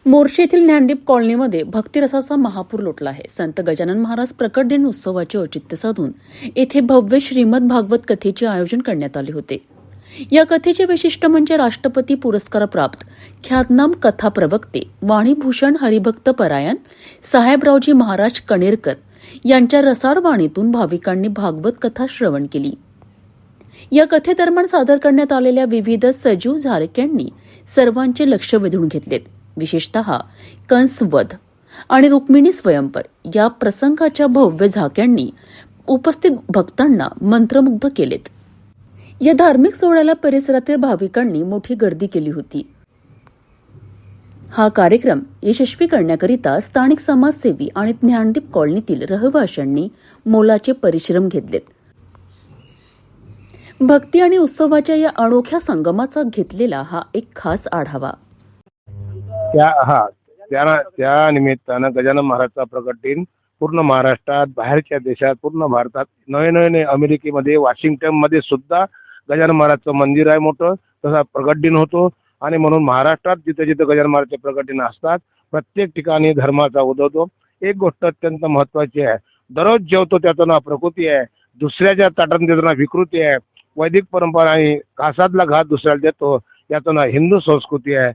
मोर्शी येथील ज्ञानदीप कॉलनीमध्ये भक्तिरसाचा महापूर लोटला आहे. संत गजानन महाराज प्रकट दिन उत्सवाचे औचित्य साधून येथे भव्य श्रीमद भागवत कथेचे आयोजन करण्यात आले होते. या कथेचे वैशिष्ट्य म्हणजे राष्ट्रपती पुरस्कारप्राप्त ख्यातनाम कथा प्रवक्ते वाणीभूषण हरिभक्त परायण साहेबरावजी महाराज कणेरकर यांच्या रसाळ वाणीतून भाविकांनी भागवत कथा श्रवण केली. या कथेदरम्यान सादर करण्यात आलेल्या विविध सजीव झारक्यांनी सर्वांचे लक्ष वेधून घेतलेत. विशेषतः कंसवध आणि रुक्मिणी स्वयंवर या प्रसंगाच्या भव्य झाक्यांनी उपस्थित भक्तांना मंत्रमुग्ध केलेत. या धार्मिक सोहळ्याला परिसरातील भाविकांनी मोठी गर्दी केली होती. हा कार्यक्रम यशस्वी करण्याकरिता स्थानिक समाजसेवी आणि ज्ञानदीप कॉलनीतील रहिवाशांनी मोलाचे परिश्रम घेतलेत. भक्ती आणि उत्सवाच्या या अनोख्या संगमाचा घेतलेला हा एक खास आढावा. त्या निमित्तानं गजानन महाराजचा प्रकट दिन पूर्ण महाराष्ट्रात, बाहेरच्या देशात, पूर्ण भारतात, नवे अमेरिकेमध्ये, वॉशिंग्टन मध्ये सुद्धा गजानन महाराजचं मंदिर आहे मोठं. तसा प्रकट दिन होतो आणि म्हणून महाराष्ट्रात जिथे जिथे गजानन महाराजचे प्रकट दिन असतात प्रत्येक ठिकाणी धर्माचा उदवतो. एक गोष्ट अत्यंत महत्वाची आहे, दररोज जेवतो त्याचं नाव प्रकृती आहे, दुसऱ्याच्या ताटात देताना विकृती आहे. वैदिक परंपरा आणि घासातला घास दुसऱ्याला देतो याचं नाव हिंदू संस्कृती आहे.